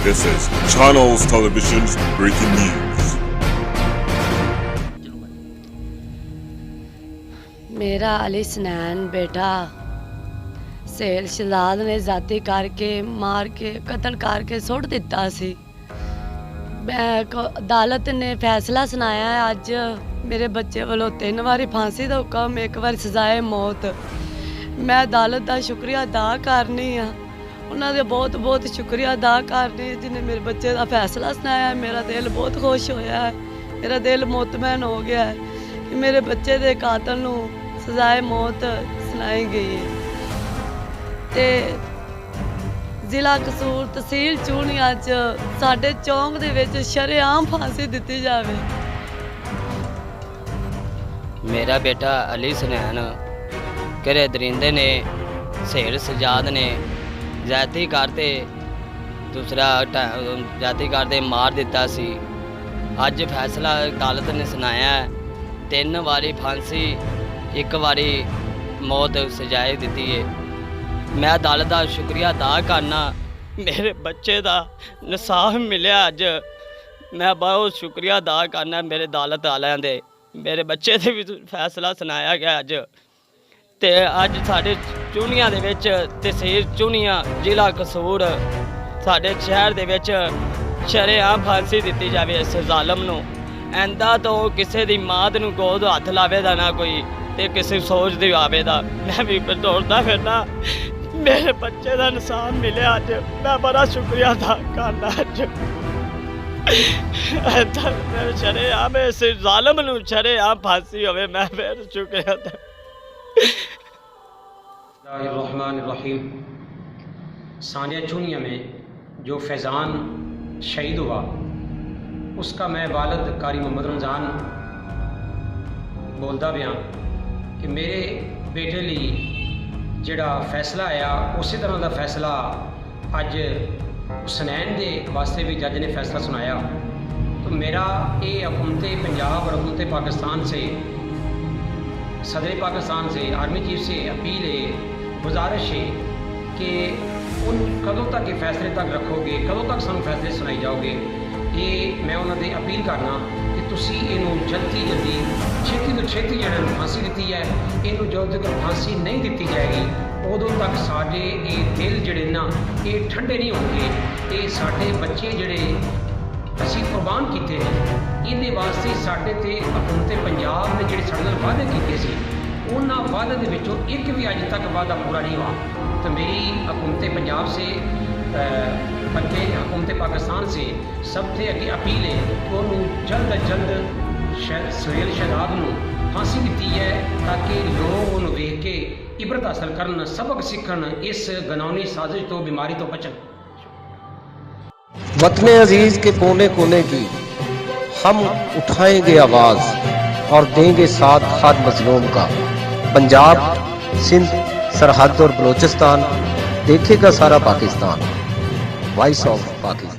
This is Channels Television's breaking news. मेरा अली सनैन बेटा cell Shahzad ने जाती करके मार के कतल करके सुट दिता सी। अदालत ने फैसला सुनाया है अज मेरे बच्चे वालों 3 बारी फांसी का हुक्म, 1 बार सजाए मौत। मैं अदालत का शुक्रिया अदा करनी हाँ, उन्होंने बहुत बहुत शुक्रिया अदा करनी जिन्हें मेरे बच्चे का फैसला सुनाया। मेरा दिल बहुत खुश होया है, मेरा दिल मुतमैन हो गया है कि मेरे बच्चे के कातल नूं सजाए मौत सुनाई गई है। ते जिला कसूर तहसील चूनिया च साडे चौंक दे विच शरेआम फांसी दित्ती जावे। मेरा बेटा अली सनैन घरे दरिंदे ने सेल सजाद ने जाती करते दूसरा जाती करते मार दिता सी। अज फैसला अदालत ने सुनाया 3 बारी फांसी 1 बारी मौत सजाए दी है। मैं अदालत का शुक्रिया अदा करना, मेरे बच्चे का इंसाफ मिले अज। मैं बहुत शुक्रिया अदा करना मेरे अदालत वालियां दे, मेरे बच्चे से भी फैसला सुनाया गया अज। ते अज साढ़े चूनिया दे विच तहसील चूनिया जिला कसूर साढ़े शहर दे विच शरेआम फांसी दित्ती जावे इस जालम नूं। ऐंदा तो किसी दी मात नूं गोद हथ लावे दा ना कोई ते किसी सोच दी आवे दा। मैं भी दौड़दा फिरना, मेरे बच्चे का इंसाफ मिले अज। मैं बड़ा शुक्रिया अदा करना अज। शरेआम इस जालम नूं शरेआम फांसी होवे, मैं फिर शुक्रिया अदा। रहमानिर्रहीम। सानिया चूनिया में जो फैज़ान शहीद हुआ उसका मैं वालिद कारी मोहम्मद रमज़ान बोलता पाया कि मेरे बेटे लिए जिहड़ा फैसला आया उसी तरह का फैसला अज सनैन के वास्ते भी जज ने फैसला सुनाया। तो मेरा ये हुकूमत पंजाब और हुकूमत पाकिस्तान से सदर पाकिस्तान से आर्मी चीफ से अपील है, गुजारिश है कि उन कदों तक ये फैसले तक रखोगे, कदों तक सानू फैसले सुनाई जाओगे। ये मैं उन्होंने अपील करना कि तुसी इनू जल्दी छेती तो छेती जहाँ फांसी दी है, इनू जो तक फांसी नहीं दी जाएगी उदों तक साढ़े ये दिल जड़े ना ये ठंडे नहीं होंगे। ये साढ़े बच्चे जड़े असी कुर्बान किए हैं, इन्हें वास्ते साढ़े ते हुकूमत पंजाब ने जो साढ़े नाल वादे किए सी उन्होंने वादे के विचों एक भी अज तक वादा पूरा नहीं हुआ। तो मेरी हुकूमत पंजाब से हुकूमत पाकिस्तान से सबसे अगे अपील है कि उन्होंने जल्द अज जल्द सुहेल शहजाद नूं फांसी दी है ताकि लोग उन्होंने वेख के इबरत हासिल करन, सबक सीखन, इस गनौनी साजिश तो बीमारी तो बचन। वतन अजीज के कोने कोने की हम उठाएंगे आवाज़ और देंगे साथ हर मजलूम का। पंजाब, सिंध, सरहद और बलोचिस्तान देखेगा सारा पाकिस्तान। Voice of Pakistan.